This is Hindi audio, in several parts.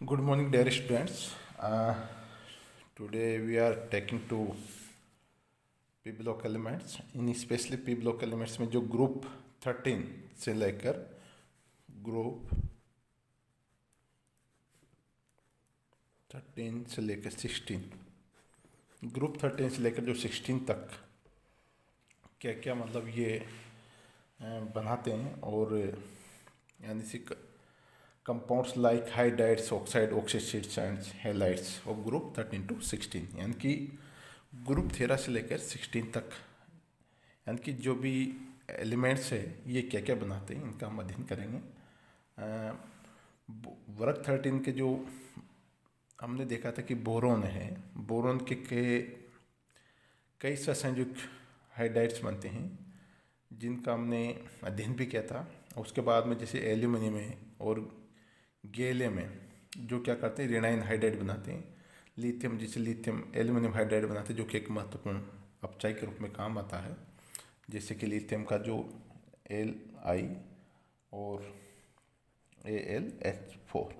Good morning, dear students. Today we are taking to P block elements. In specially P block elements में जो ग्रुप 13 से लेकर ग्रुप 13 से लेकर 16 ग्रुप 13 से लेकर जो 16 तक क्या क्या मतलब ये बनाते हैं और यानी सी compounds like hydrides oxide oxyacids and halides of group 13 to 16 यानी कि ग्रुप 13 से लेकर 16 तक यानी कि जो भी एलिमेंट्स है ये क्या क्या बनाते हैं इनका हम अध्ययन करेंगे। वर्ग 13 के जो हमने देखा था कि बोरोन है, बोरोन के कई ससंयुग हाइड्राइड्स बनते हैं जिनका हमने अध्ययन भी किया था। उसके बाद में जैसे एल्यूमिनियम है और गैलियम में जो क्या करते हैं रेनाइन हाइड्राइड बनाते हैं। लिथियम जैसे लिथियम एल्यूमिनियम हाइड्राइड बनाते हैं जो कि एक महत्वपूर्ण अपचायक के रूप में काम आता है। जैसे कि लिथियम का जो Li और AlH4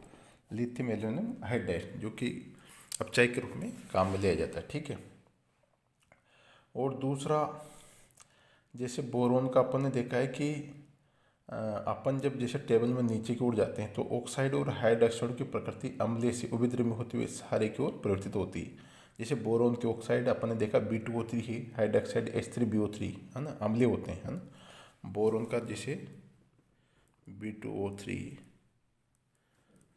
लिथियम एल्यूमिनियम हाइड्राइड जो कि अपचायक के रूप में काम में लिया जाता है। ठीक है। और दूसरा जैसे बोरोन का अपन ने देखा है कि अपन जब जैसे टेबल में नीचे की ओर जाते हैं तो ऑक्साइड और हाइड्रोक्साइड की प्रकृति अम्लीय से उभयद्रव्य में होते हुए सहारे की ओर परिवर्तित होती है। जैसे बोरोन के ऑक्साइड अपन ने देखा B2O3 है, हाइड्रोक्साइड H3BO3 है ना, अम्लीय होते हैं है ना। बोरोन का जैसे B2O3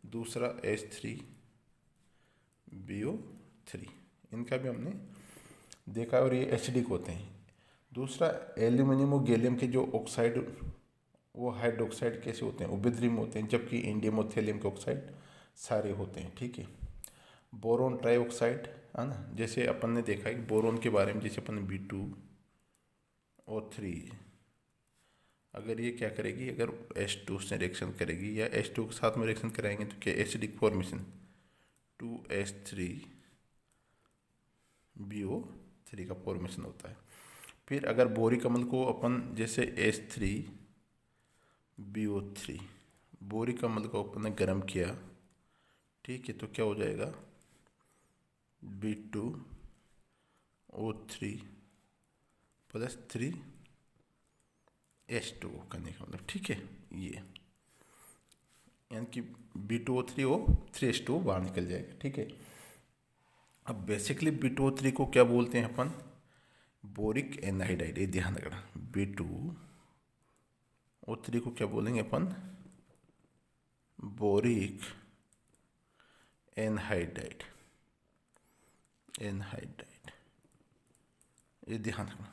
दूसरा H3BO3 इनका भी हमने देखा और ये एसिडिक होते हैं। दूसरा एल्यूमिनियम और गैलियम के जो ऑक्साइड वो हाइड्रोक्साइड कैसे होते हैं उभयद्रव्य में होते हैं, जबकि इंडियम और थैलियम के ऑक्साइड सारे होते हैं। ठीक है। बोरोन ट्राईऑक्साइड है ना, जैसे अपन ने देखा है बोरोन के बारे में जैसे अपन ने B2O3 अगर ये क्या करेगी, अगर H2 से रिएक्शन करेगी या H2 के साथ में रिएक्शन कराएंगे तो क्या एसिडिक फॉर्मेशन 2H3BO3 का फॉर्मेशन होता है। फिर अगर बोरिक अम्ल को अपन जैसे H3BO3 बोरिक अम्ल को अपन ने गर्म किया, ठीक है, तो क्या हो जाएगा B2O3 प्लस 3H2 करने का मतलब। ठीक है, ये यानी कि B2O3 और 3H2 बाहर निकल जाएगा। ठीक है। अब बेसिकली B2O3 को क्या बोलते हैं अपन, बोरिक एनहाइड्राइड। ये ध्यान रखना, B2O3 को क्या बोलेंगे अपन, बोरिक एनहाइड्राइड। ये ध्यान रखना,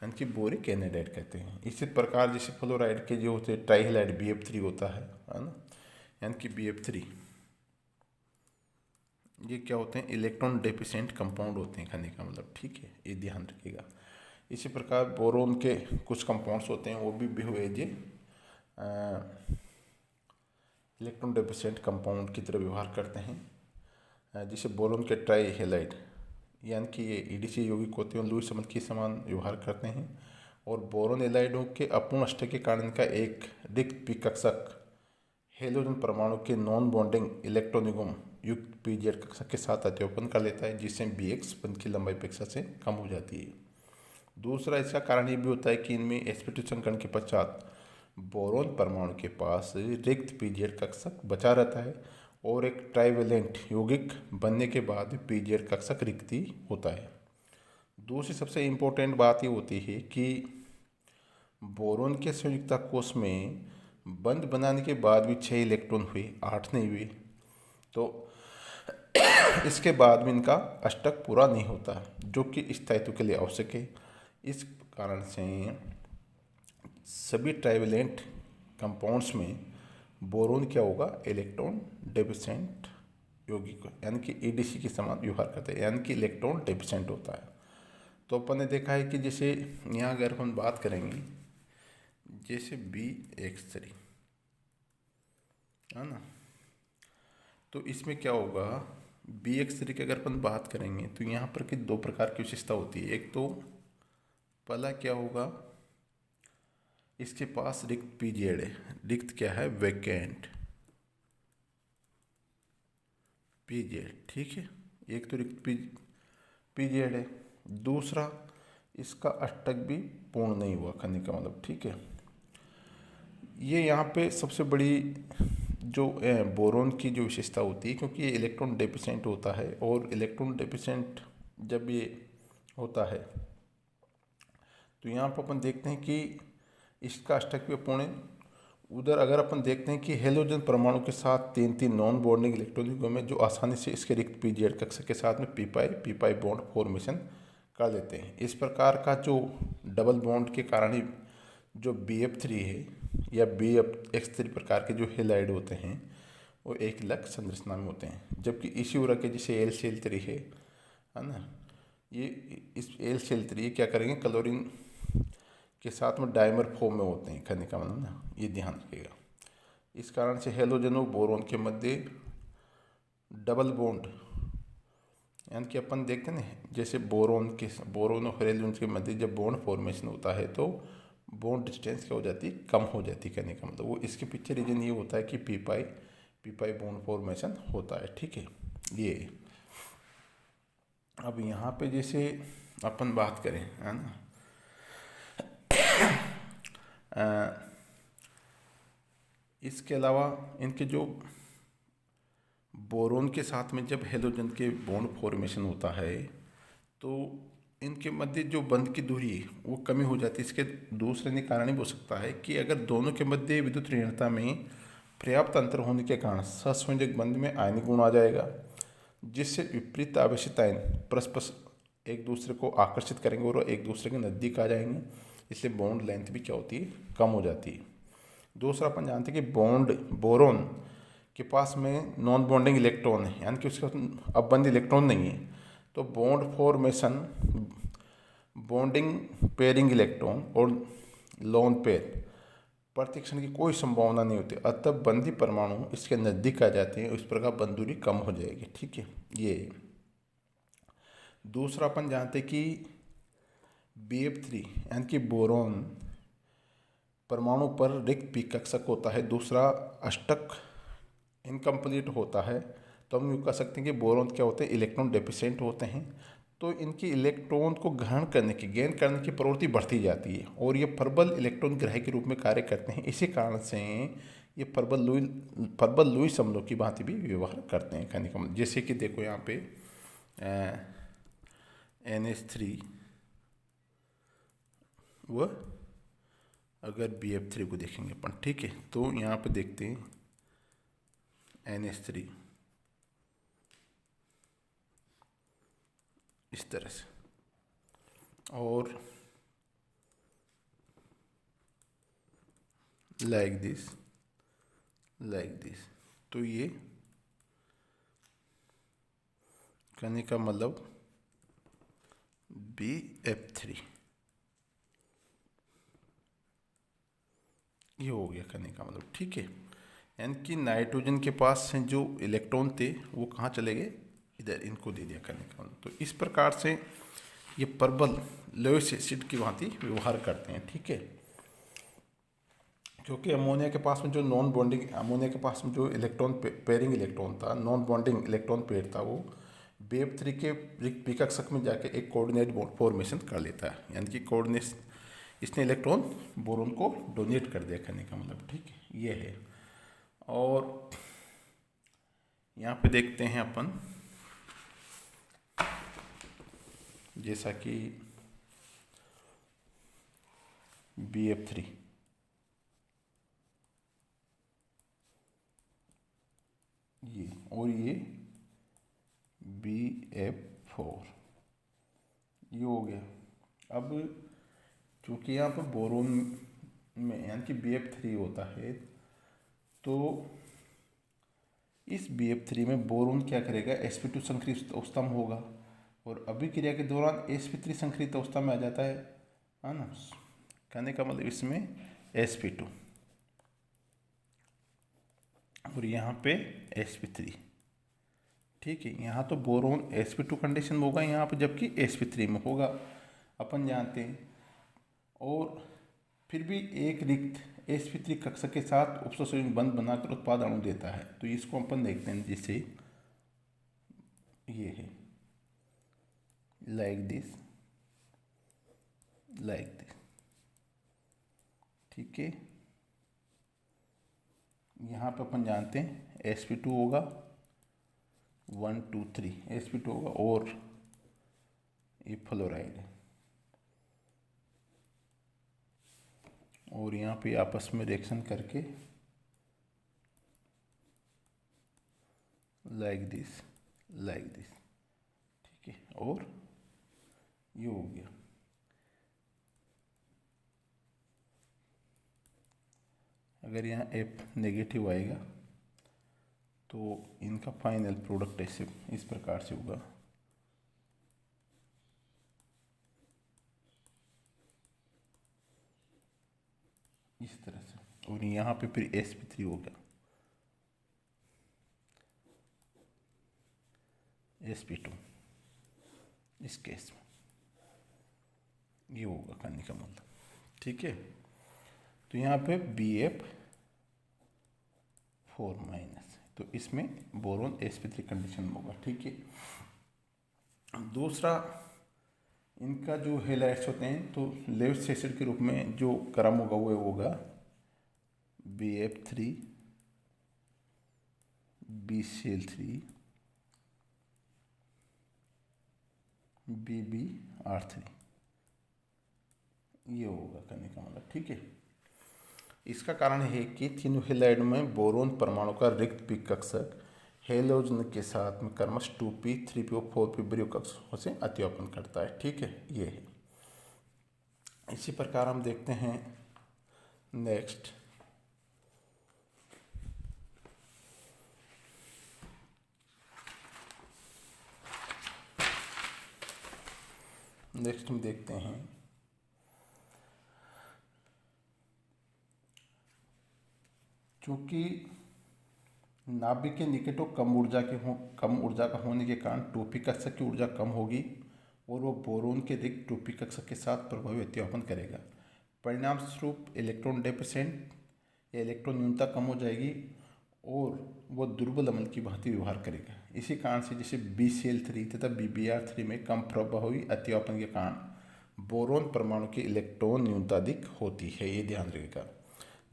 यानी कि बोरिक एनहाइड्राइड कहते हैं। इसी प्रकार जैसे फ्लोराइड के जो होते हैं ट्राईहैलाइड BF3 होता है ना, यानी कि BF3 ये क्या होते हैं, इलेक्ट्रॉन डेफिशिएंट कंपाउंड होते हैं कहने का मतलब। ठीक है, ये ध्यान रखिएगा। इसी प्रकार बोरोन के कुछ कंपाउंड्स होते हैं वो भी बिहेवियर इलेक्ट्रॉन डेफिशिएंट कंपाउंड की तरह व्यवहार करते हैं। जैसे बोरोन के ट्राईहैलाइड यानी कि ये EDC यौगिक होते हैं, लुईस अम्ल के समान व्यवहार करते हैं। और बोरोन एलाइडों के अपूर्ण अष्टक के कारण का एक रिक्त पी कक्षक हेलोजन परमाणु के नॉन बॉन्डिंग इलेक्ट्रॉन युग्म युक्त पीजेड कक्षक के साथ अत्योपन कर लेता है, जिससे BX बंध की लंबाई अपेक्षा से कम हो जाती है। दूसरा इसका कारण ये भी होता है कि इनमें sp2 संकरण के पश्चात बोरोन परमाणु के पास रिक्त पीजेड कक्षक बचा रहता है और एक ट्राइवेलेंट यौगिक बनने के बाद पीजेड कक्षक रिक्ति होता है। दूसरी सबसे इम्पोर्टेंट बात ये होती है कि बोरोन के संयुक्ता कोष में बंध बनाने के बाद भी 6 इलेक्ट्रॉन हुए, 8 नहीं हुए, तो इसके बाद में इनका अष्टक पूरा नहीं होता जो कि स्थायित्व के लिए आवश्यक है। इस कारण से सभी ट्राइवेलेंट कंपाउंड्स में बोरोन क्या होगा, इलेक्ट्रॉन डेफिशिएंट यौगिक यानी कि EDC के समान व्यवहार करते हैं, यानी कि इलेक्ट्रॉन डेफिशिएंट होता है। तो अपन ने देखा है कि जैसे यहाँ अगर हम बात करेंगे जैसे BX3 है ना, तो इसमें क्या होगा, BX3 की अगर अपन बात करेंगे तो यहाँ पर की 2 प्रकार की विशेषता होती है। एक तो पहला क्या होगा, इसके पास रिक्त पीजेड है। रिक्त क्या है, वैकेंट PZ, ठीक है। एक तो रिक्त PZ है, दूसरा इसका अष्टक भी पूर्ण नहीं हुआ, कहने का मतलब, ठीक है। ये यहाँ पे सबसे बड़ी जो बोरोन की जो विशेषता होती है, क्योंकि ये इलेक्ट्रॉन डेफिशिएंट होता है, और इलेक्ट्रॉन डेफिशिएंट जब ये होता है तो यहाँ पर अपन देखते हैं कि इसका अष्टक भी अपूर्ण है। उधर अगर अपन देखते हैं कि हेलोजन परमाणु के साथ तीन तीन नॉन बॉन्डिंग इलेक्ट्रॉन युग्म में जो आसानी से इसके रिक्त PZ कक्षा के साथ में पी पाई बॉन्ड फॉर्मेशन कर लेते हैं। इस प्रकार का जो डबल बॉन्ड के कारण ही जो BF3 है या BF(X3) प्रकार के जो हेलाइड होते हैं वो एक लक संरचना में होते हैं, जबकि इसी उर्वरक के जैसे LCl3 है ना, ये इस LCl3 क्या करेंगे, क्लोरीन के साथ में डाइमर फॉर्म में होते हैं, कहने का मतलब ना, ये ध्यान रखिएगा। इस कारण से हेलोजन और बोरोन के मध्य डबल बॉन्ड, यानी कि अपन देखते हैं ना, जैसे बोरोन और हेलोजन के मध्य जब बॉन्ड फॉर्मेशन होता है तो बॉन्ड डिस्टेंस क्या हो जाती है, कम हो जाती है, कहने का मतलब वो इसके पीछे रीजन ये होता है कि पी पाई बॉन्ड फॉर्मेशन होता है, ठीक है। ये अब यहाँ पे जैसे अपन बात करें, है ना, इसके अलावा इनके जो बोरोन के साथ में जब हेलोजन के बॉन्ड फॉर्मेशन होता है तो इनके मध्य जो बंध की दूरी है वो कमी हो जाती है। इसके दूसरे कारण ही हो सकता है कि अगर दोनों के मध्य विद्युत ऋणता में पर्याप्त अंतर होने के कारण सहसंयोजक बंध में आयनिक गुण आ जाएगा, जिससे विपरीत आवेशित आयन परस्पर एक दूसरे को आकर्षित करेंगे और एक दूसरे के नज़दीक आ जाएंगे, इसलिए बॉन्ड लेंथ भी क्या होती है, कम हो जाती है। दूसरा अपन जानते हैं कि बोरोन के पास में नॉन बॉन्डिंग इलेक्ट्रॉन है, यानी कि उसके पास अपबंध इलेक्ट्रॉन नहीं है, तो bond formation bonding pairing electron और लोन पेयर प्रतिक्षण की कोई संभावना नहीं होती, अतः बंधी परमाणु इसके नज़दीक आ जाते हैं, इस प्रकार बंध दूरी कम हो जाएगी, ठीक है। ये दूसरा अपन जानते हैं कि BF3 यानी कि बोरोन परमाणु पर रिक्त पी कक्षक होता है, दूसरा अष्टक इनकम्प्लीट होता है, तो हम यूँ कह सकते हैं कि बोरोन क्या होते हैं, इलेक्ट्रॉन डेफिशिएंट होते हैं, तो इनकी इलेक्ट्रॉन को ग्रहण करने की गेन करने की प्रवृत्ति बढ़ती जाती है और ये प्रबल इलेक्ट्रॉन ग्राही के रूप में कार्य करते हैं। इसी कारण से ये प्रबल लुईस अम्लों की भांति भी व्यवहार करते हैं, कहने का मतलब, जैसे कि देखो यहाँ पे NH3 व अगर BF3 को देखेंगे अपन, ठीक है, तो यहाँ पे देखते हैं NH3 इस तरह से और लाइक दिस, तो ये कहने का मतलब BF3 ये हो गया, कहने का मतलब, ठीक है। यानी कि नाइट्रोजन के पास से जो इलेक्ट्रॉन थे वो कहाँ चले गए, इधर, इनको दे दिया, कहने का मतलब। तो इस प्रकार से ये प्रबल लोइस एसिड की भांति व्यवहार करते हैं, ठीक है। क्योंकि अमोनिया के पास में जो नॉन बॉन्डिंग, अमोनिया के पास में जो इलेक्ट्रॉन पेयरिंग इलेक्ट्रॉन था, नॉन बॉन्डिंग इलेक्ट्रॉन पेयर था, वो BF3 के पी कक्षक में जाके एक कोऑर्डिनेट बॉन्ड फॉर्मेशन कर लेता है, यानी कि कोऑर्डिनेट इसने इलेक्ट्रॉन बोरोन को डोनेट कर दिया, कहने का मतलब, ठीक है, ये है। और यहाँ पे देखते हैं अपन, जैसा कि BF3 ये और ये BF4 ये हो गया। अब चूँकि यहाँ पर बोरोन में यानी कि BF3 होता है, तो इस BF3 में बोरोन क्या करेगा, sp2 संक्रिय अवस्था में होगा और अभिक्रिया के दौरान sp3 संक्रिय अवस्था में आ जाता है ना, कहने का मतलब इसमें sp2 और यहाँ पे sp3, ठीक है। यहाँ तो बोरोन sp2 कंडीशन में होगा यहाँ पे, जबकि sp3 में होगा, अपन जानते हैं। और फिर भी एक रिक्त sp3 कक्षक के साथ उपसंयोजक बंध बनाकर उत्पाद अणु देता है, तो इसको अपन देखते हैं, जैसे ये है, लाइक दिस, लाइक दिस। ठीक है, यहाँ पे अपन जानते हैं sp2 होगा 1 2 3, sp2 होगा और ये फ्लोराइड है, और यहाँ पे आपस में रिएक्शन करके लाइक दिस, लाइक दिस। ठीक है, और ये हो गया। अगर यहाँ F नेगेटिव आएगा तो इनका फाइनल प्रोडक्ट ऐसे इस प्रकार से होगा। इस तरह से, और यहाँ पे फिर sp3 होगा, sp2 इस केस में ये होगा करने का मतलब। ठीक है, तो यहाँ पे Bf4 माइनस, तो इसमें बोरोन sp3 कंडीशन में होगा। ठीक है, दूसरा इनका जो हेलाइड्स होते हैं तो लेविस एसिड के रूप में जो गर्म होगा वो होगा Bf3 BCl3 BbR3, ये होगा करने का मतलब। ठीक है, इसका कारण है कि तीनों हेलाइड में बोरोन परमाणु का रिक्त पी कक्षक हेलोजन के साथ में क्रमश 2p 3p और 4p बरीय कक्षकों से अतिव्यापन करता है। ठीक है, ये है। इसी प्रकार हम देखते हैं नेक्स्ट, हम देखते हैं चूँकि नाभिक के निकट कम ऊर्जा का होने के कारण 2p कक्षक की ऊर्जा कम होगी और वो बोरोन के रिक्त 2p कक्षक के साथ प्रभावी अतिव्यापन करेगा। परिणाम स्वरूप इलेक्ट्रॉन डेफिशिएंट या इलेक्ट्रॉन न्यूनता कम हो जाएगी और वो दुर्बल अम्ल की भांति व्यवहार करेगा। इसी कारण से जैसे BCl3 तथा BbR3 में कम प्रभावी अतिव्यापन के कारण बोरोन परमाणु की इलेक्ट्रॉन न्यूनता अधिक होती है, ये ध्यान रखिएगा,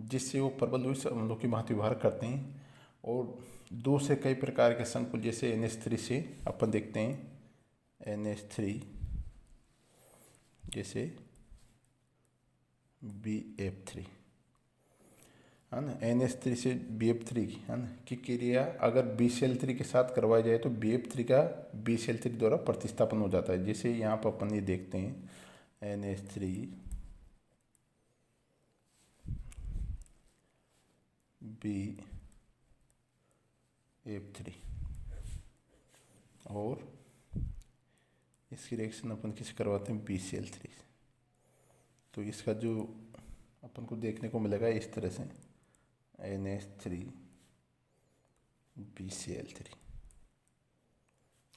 जिससे वो प्रबल लुईस अम्लों की भांति व्यवहार करते हैं। और दो से कई प्रकार के संकुल जैसे NH3 से अपन देखते हैं NH3 जैसे BF3 है ना, NH3 से BF3 है ना की क्रिया अगर BCl3 के साथ करवाई जाए तो BF3 का BCl3 द्वारा प्रतिस्थापन हो जाता है। जैसे यहाँ पर अपन ये देखते हैं NH3 BF3 और इसकी रिएक्शन अपन किसे करवाते हैं BCl3 से, तो इसका जो अपन को देखने को मिलेगा इस तरह से NH3 BCl3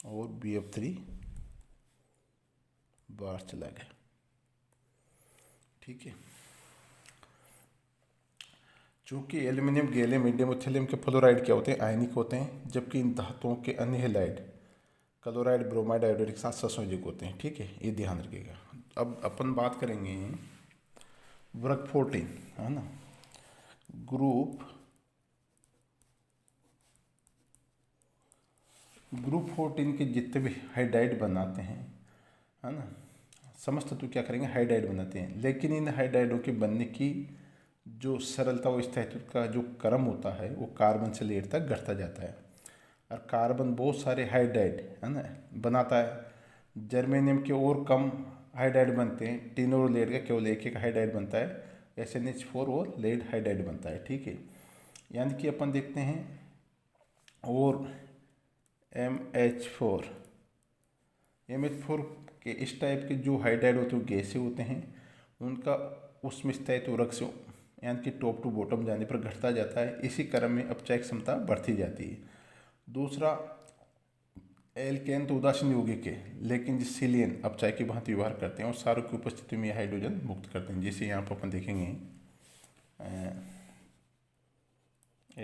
और BF3 बाहर चला गया। ठीक है, चूँकि एल्यूमिनियम गैलियम मीडियम और थैलियम के फ्लोराइड क्या होते हैं, आयनिक होते हैं, जबकि इन धातुओं के अन्य हेलाइड क्लोराइड ब्रोमाइड आयोडाइड के साथ ससंयोजक होते हैं। ठीक है, ये ध्यान रखिएगा। अब अपन बात करेंगे वर्ग 14 है ना, ग्रुप 14 के जितने भी हाइड्राइड बनाते हैं है ना, समस्त तो क्या करेंगे हाइड्राइड बनाते हैं, लेकिन इन हाइड्राइडों के बनने की जो सरलता और स्थायित्व का जो क्रम होता है वो कार्बन से लेड तक घटता जाता है। और कार्बन बहुत सारे हाइड्राइड है ना बनाता है। जर्मेनियम के और कम हाइड्राइड बनते हैं, टिन और लेड का केवल एक हाइड्राइड बनता है, SnH4 और लेड हाइड्राइड बनता है। ठीक है, यानी कि अपन देखते हैं और MH4 के इस टाइप के जो हाइड्राइड होते हैं गैसें होते हैं, उनका उसमें स्थायित्व वर्ग से यानी कि टॉप टू बॉटम जाने पर घटता जाता है। इसी क्रम में अपचयक क्षमता बढ़ती जाती है। दूसरा एल्केन तो उदासीन यौगिक है, लेकिन सिलियन अपचय की भांति व्यवहार करते हैं और सारों की उपस्थिति में हाइड्रोजन मुक्त करते हैं। जैसे यहाँ पर अपन देखेंगे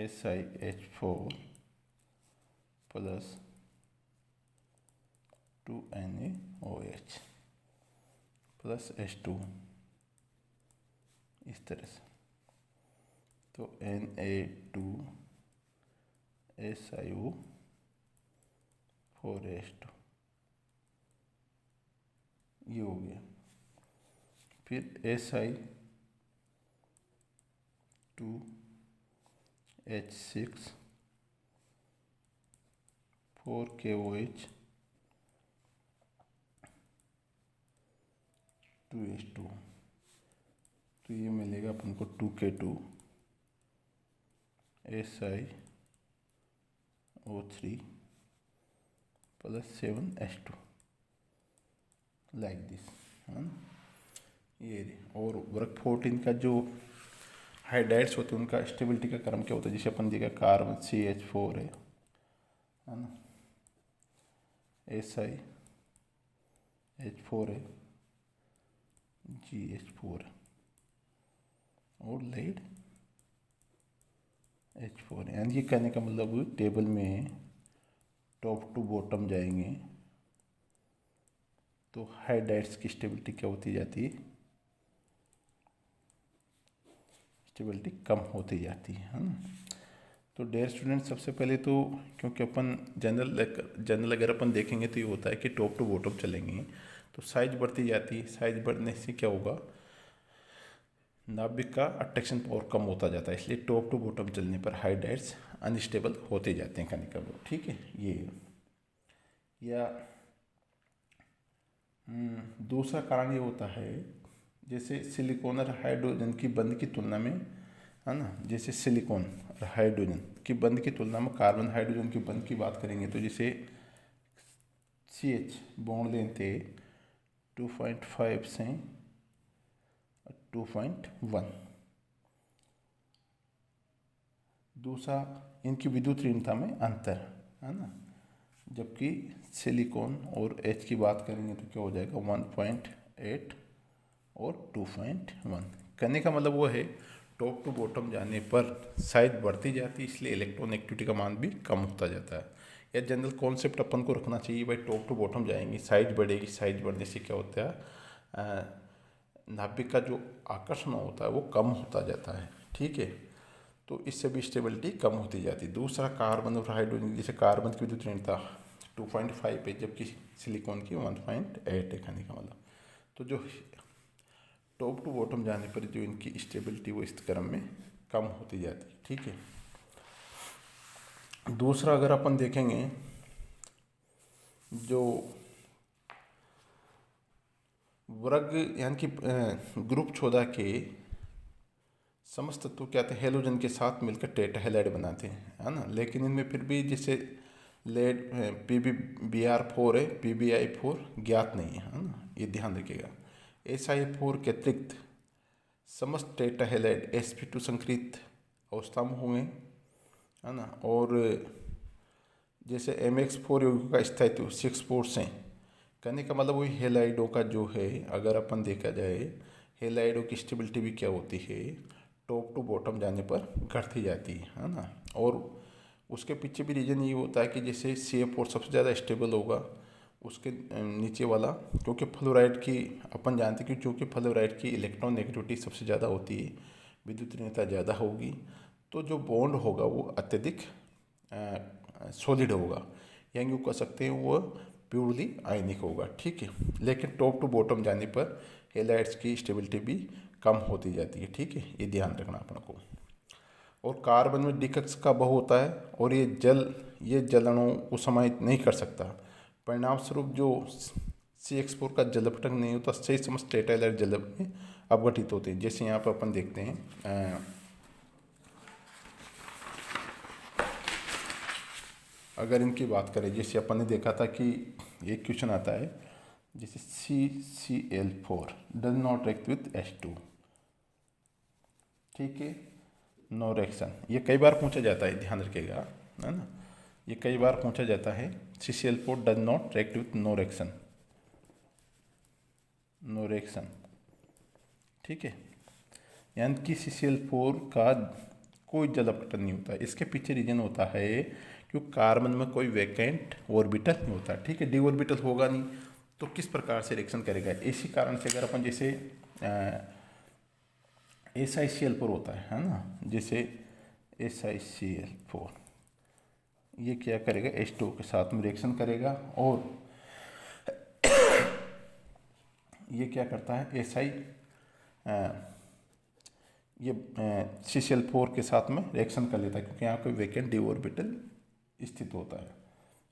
SiH4 plus 2NaOH plus H2 इस तरह से। तो Na2SiO4H2 ये हो गया। फिर Si2H6 4KOH 2H2 तो ये मिलेगा अपन को 2K2 SiO3 plus 7H2 like this, है ना। ये और वर्क 14 का जो हाइड्राइड्स होते हैं उनका स्टेबिलिटी का क्रम क्या होता है, जैसे अपन देखा कार्बन CH4 है ना, SiH4 है, GH4 है और लीड H4 है। यानी ये कहने का मतलब टेबल में टॉप टू बॉटम जाएंगे तो हाइड्राइड्स की स्टेबिलिटी क्या होती जाती है, स्टेबिलिटी कम होती जाती है ना। तो डियर स्टूडेंट, सबसे पहले तो क्योंकि अपन जनरल अगर अपन देखेंगे तो ये होता है कि टॉप टू बॉटम चलेंगे तो साइज बढ़ती जाती है। साइज बढ़ने से क्या होगा, नाभिक का अट्रैक्शन पावर कम होता जाता है, इसलिए टॉप टू बॉटम चलने पर हाइड्राइड्स अनस्टेबल होते जाते हैं कहने का मतलब, ठीक है। ये या दूसरा कारण ये होता है, जैसे सिलिकॉन और हाइड्रोजन की बंध की तुलना में, है ना, जैसे सिलिकॉन और हाइड्रोजन की बंध की तुलना में कार्बन हाइड्रोजन की बंध की बात करेंगे तो जैसे CH बॉन्ड लेंथ है 2.5 से 2.1। दूसरा इनकी विद्युत ऋणता में अंतर, है ना, जबकि सिलिकॉन और H की बात करेंगे तो क्या हो जाएगा 1.8 और 2.1। कहने का मतलब वो है टॉप टू बॉटम जाने पर साइज बढ़ती जाती है, इसलिए इलेक्ट्रॉन एक्टिविटी का मान भी कम होता जाता है। या जनरल कॉन्सेप्ट अपन को रखना चाहिए भाई, टॉप टू बॉटम जाएंगे साइज बढ़ेगी, साइज बढ़ने से क्या होता है, नाभिक का जो आकर्षण होता है वो कम होता जाता है, ठीक है। तो इससे भी स्टेबिलिटी कम होती जाती है। दूसरा कार्बन और हाइड्रोजन, जैसे कार्बन की विद्युत ऋणता 2.5 है जबकि सिलिकॉन की 1.8 है कहने का मतलब। तो जो टॉप टू बॉटम जाने पर जो इनकी स्टेबिलिटी वो इस क्रम में कम होती जाती है, ठीक है। दूसरा अगर अपन देखेंगे जो वर्ग यानी कि ग्रुप 14 के समस्त तत्व क्या थे, हेलोजन के साथ मिलकर टेट्रा हैलाइड बनाते हैं, है ना। लेकिन इनमें फिर भी जैसे लेड PbBr4 है, PbI4 ज्ञात नहीं है ना, ये ध्यान रखिएगा। SiO4 के अतिरिक्त समस्त टेट्रा हैलाइड sp2 संकरित अवस्था में होंगे, है ना। और जैसे MX4 यौगिकों का स्थायित्व 6 हैं, कहने का मतलब वही हेलाइडों का जो है, अगर अपन देखा जाए हेलाइडों की स्टेबिलिटी भी क्या होती है, टॉप टू बॉटम जाने पर घटती जाती है ना। और उसके पीछे भी रीज़न ये होता है कि जैसे CF4 सबसे ज़्यादा स्टेबल होगा, उसके नीचे वाला, क्योंकि फ्लोराइड की अपन जानते हैं कि चूँकि फ्लोराइड की इलेक्ट्रॉन नेगेटिविटी सबसे ज़्यादा होती है, विद्युत ऋणता ज़्यादा होगी, तो जो बॉन्ड होगा वो अत्यधिक सॉलिड होगा, यानी वो कह सकते हैं वो प्योरली आयनिक होगा, ठीक है। लेकिन टॉप टू बॉटम जाने पर हेलाइड्स की स्टेबिलिटी भी कम होती जाती है, ठीक है, ये ध्यान रखना अपन को। और कार्बन में D कक्ष का बहु होता है और ये जलणों को समाहित नहीं कर सकता, परिणाम स्वरूप जो CH4 का जलपटक नहीं होता, सही समस्त टेट्रा हैलाइड जल में अपघटित होते हैं। जैसे यहाँ पर अपन देखते हैं, अगर इनकी बात करें, जैसे अपन ने देखा था कि एक क्वेश्चन आता है, जैसे CCl4 does not react with H2, ठीक है, नो रिएक्शन। ये कई बार पूछा जाता है, ध्यान रखिएगा, है ना, ये कई बार पूछा जाता है। CCl4 does not react with no reaction, no reaction, ठीक है। यानी कि CCl4 का कोई जल अपघटन नहीं होता। इसके पीछे रीजन होता है क्योंकि कार्बन में कोई वैकेंट ऑर्बिटल नहीं होता, ठीक है, डी ऑर्बिटल होगा नहीं तो किस प्रकार से रिएक्शन करेगा। इसी कारण से अगर अपन जैसे SiCl4 होता है ना, जैसे SiCl4 ये क्या करेगा, H2O के साथ में रिएक्शन करेगा और ये क्या करता है ये CCl4 के साथ में रिएक्शन कर लेता है, क्योंकि यहाँ कोई वैकेंट डी ऑर्बिटल स्थित होता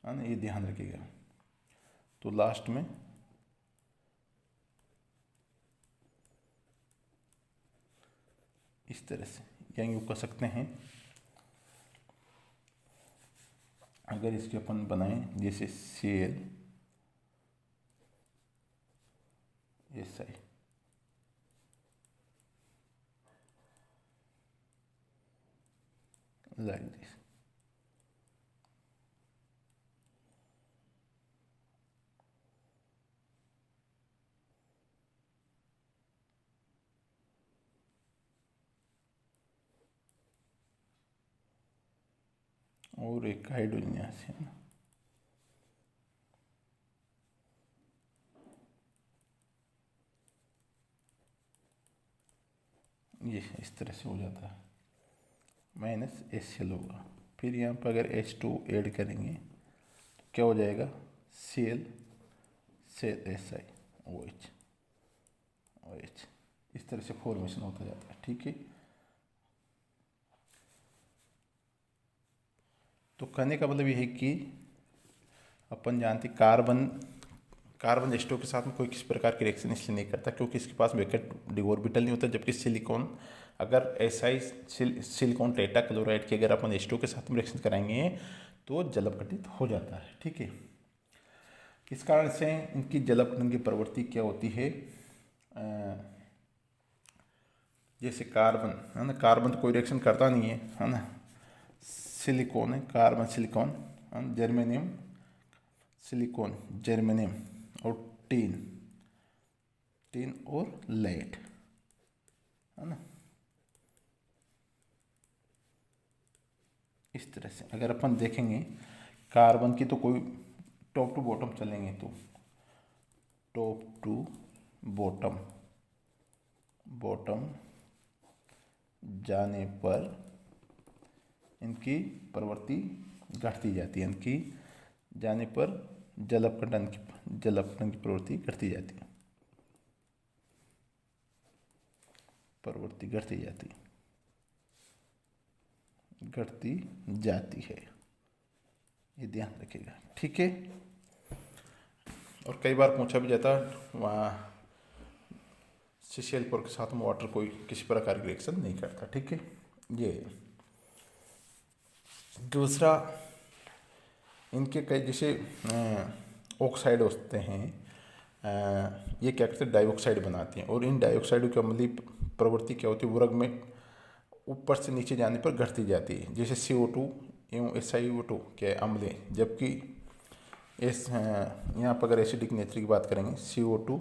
है ना, ये ध्यान रखिएगा। तो लास्ट में इस तरह से या यूँ कह सकते हैं, अगर इसके अपन बनाएं जैसे Cl Si like this, और एक हाइड्रोजन यहाँ से है ना, ये इस तरह से हो जाता है, -HCl होगा। फिर यहाँ पर अगर H2 ऐड करेंगे तो क्या हो जाएगा, Cl Si OH OH, इस तरह से फॉर्मेशन होता जाता है, ठीक है। तो कहने का मतलब ये है कि अपन जानते कार्बन H2O के साथ में कोई किसी प्रकार की रिएक्शन इसलिए नहीं करता क्योंकि इसके पास वैकेंट डी ऑर्बिटल नहीं होता, जबकि सिलिकॉन अगर सिलिकॉन टेट्रा क्लोराइड की अगर अपन H2O के साथ में रिएक्शन कराएंगे तो जलपघटित हो जाता है, ठीक है। इस कारण से इनकी जलपघटन की प्रवृत्ति क्या होती है, जैसे कार्बन है ना, कार्बन तो कोई रिएक्शन करता नहीं है ना, सिलिकॉन है, carbon silicon, germanium silicon germanium और टीन और लेड है ना। इस तरह से अगर अपन देखेंगे कार्बन की तो कोई टॉप टू बॉटम चलेंगे तो टॉप टू बॉटम जाने पर इनकी प्रवृत्ति घटती जाती है, इनकी जाने पर जलपघटन की प्रवृत्ति घटती जाती है, प्रवृत्ति घटती जाती है, ये ध्यान रखिएगा, ठीक है। और कई बार पूछा भी जाता वहाँ CCl4 के साथ में वाटर कोई किसी प्रकार की रिएक्शन नहीं करता, ठीक है। ये दूसरा, इनके कई जैसे ऑक्साइड होते हैं, ये क्या करते हैं, डाइऑक्साइड बनाते हैं, और इन डाइऑक्साइड की अम्लीय प्रवृत्ति क्या होती है, वर्ग में ऊपर से नीचे जाने पर घटती जाती है, जैसे CO2 एवं SiO2 के अम्ल, जबकि यहाँ पर अगर एसिडिक नेचर की बात करेंगे CO2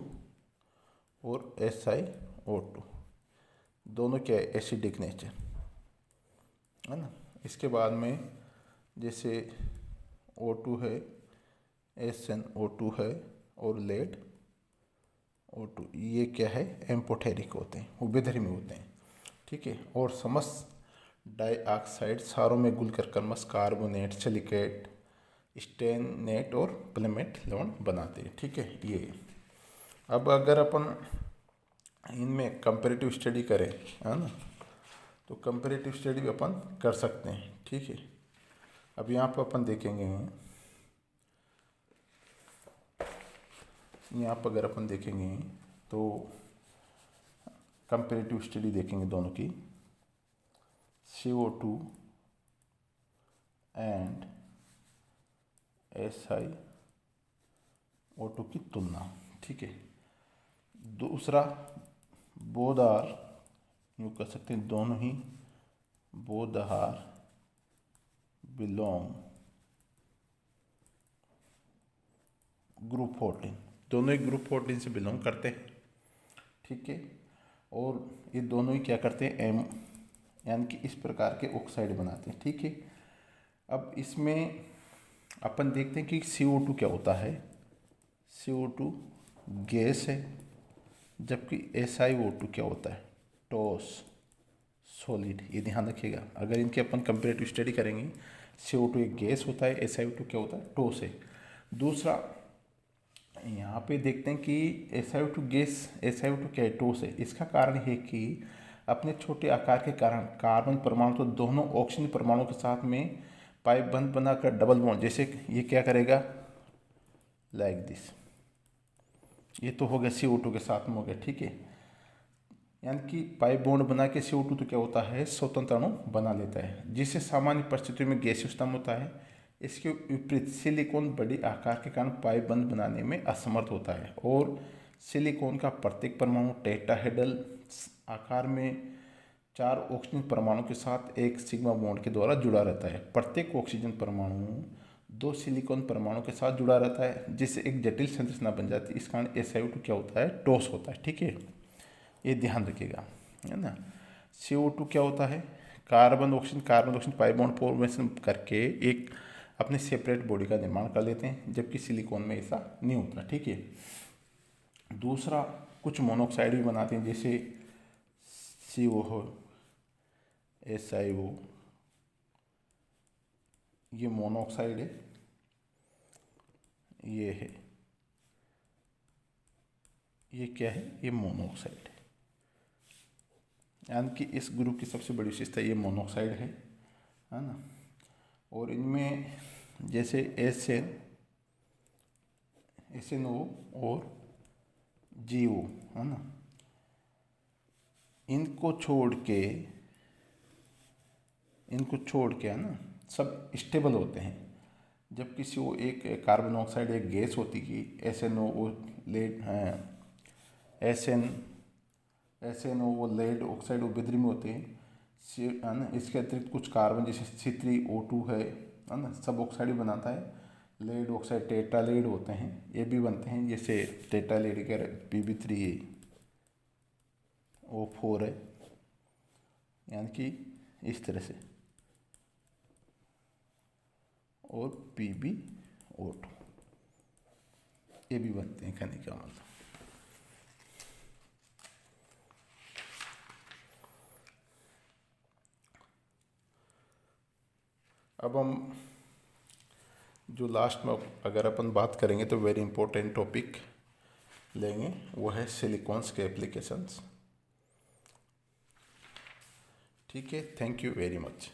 और SiO2 दोनों क्या है, एसिडिक नेचर है ना। इसके बाद में जैसे O2 है, SnO2 है और लेड O2, ये क्या है, एम्फोटेरिक होते हैं, उभयधर्मी होते हैं, ठीक है। और समस्त डाइऑक्साइड सारों में घुलकर क्रमश कार्बोनेट, सिलिकेट, स्टेनेट और प्लेमेट लवण बनाते हैं, ठीक है। ये अब अगर अपन इनमें कंपैरेटिव स्टडी करें है ना, तो कंपैरेटिव स्टडी भी अपन कर सकते हैं, ठीक है। अब यहाँ पर अपन देखेंगे, यहाँ पर अगर अपन देखेंगे तो कंपैरेटिव स्टडी देखेंगे दोनों की, CO2 एंड SiO2 की तुलना, ठीक है। दूसरा, बोथ आर, यूँ कह सकते हैं दोनों ही बोथ आर बिलोंग ग्रुप 14, दोनों ही ग्रुप 14 से बिलोंग करते हैं, ठीक है। और ये दोनों ही क्या करते हैं, यानी कि इस प्रकार के ऑक्साइड बनाते हैं, ठीक है। अब इसमें अपन देखते हैं कि CO2 क्या होता है। CO2 गैस है, जबकि SiO2 क्या होता है, ठोस सॉलिड। ये ध्यान रखिएगा, अगर इनके अपन कंपेरेटिव स्टडी करेंगे, CO2 एक गैस होता है, SiO2 क्या होता है, ठोस है। दूसरा यहाँ पे देखते हैं कि SiO2 गैस, SiO2 क्या है, ठोस है। इसका कारण है कि अपने छोटे आकार के कारण कार्बन परमाणु तो दोनों ऑक्सीजन परमाणु के साथ में पाइप बंद बनाकर डबल बॉन्ड, जैसे ये क्या करेगा, लाइक दिस, ये तो हो गया CO2 के साथ में हो गया, ठीक है। यानी कि पाइप बॉन्ड बना के CO2 तो क्या होता है, स्वतंत्र अणु बना लेता है, जिससे सामान्य परिस्थितियों में गैसीय स्तंभ होता है। इसके विपरीत सिलिकॉन बड़ी आकार के कारण पाइप बंद बनाने में असमर्थ होता है, और सिलिकॉन का प्रत्येक परमाणु टेट्राहेड्रल आकार में 4 ऑक्सीजन परमाणु के साथ एक सिग्मा बॉन्ड के द्वारा जुड़ा रहता है। प्रत्येक ऑक्सीजन परमाणु 2 सिलिकॉन परमाणु के साथ जुड़ा रहता है, जिससे एक जटिल संरचना बन जाती है। इस कारण SiO2 क्या होता है, ठोस होता है, ठीक है। ये ध्यान रखिएगा, है ना। CO2 क्या होता है, carbon oxygen pipe bond formation करके एक अपने सेपरेट बॉडी का निर्माण कर लेते हैं, जबकि सिलिकॉन में ऐसा नहीं होता, ठीक है। दूसरा, कुछ मोनोऑक्साइड भी बनाते हैं, जैसे CO हो, SiO, ये मोनोऑक्साइड है, ये है, ये क्या है, ये मोनोऑक्साइड है। यानी कि इस ग्रुप की सबसे बड़ी विशेषता ये मोनोऑक्साइड है ना। और इनमें जैसे SNO और GO, है ना, इनको छोड़ के है ना, सब स्टेबल होते हैं। जबकि CO एक कार्बन ऑक्साइड एक गैस होती है, SNO वो लेड SNO वो लेड ऑक्साइड वो बिद्री में होते हैं, है ना। इसके अतिरिक्त कुछ कार्बन जैसे C3O2 है ना, सब ऑक्साइड बनाता है। लेड ऑक्साइड टेट्रा लेड होते हैं, ये भी बनते हैं, जैसे टेट्रा लेड के Pb3O4 है, यानी कि इस तरह से, और PbO2 ये भी बनते हैं, कहने का मतलब। अब हम जो लास्ट में अगर अपन बात करेंगे तो वेरी इंपॉर्टेंट टॉपिक लेंगे, वो है सिलिकॉन्स के एप्लीकेशंस, ठीक है। Thank you very much.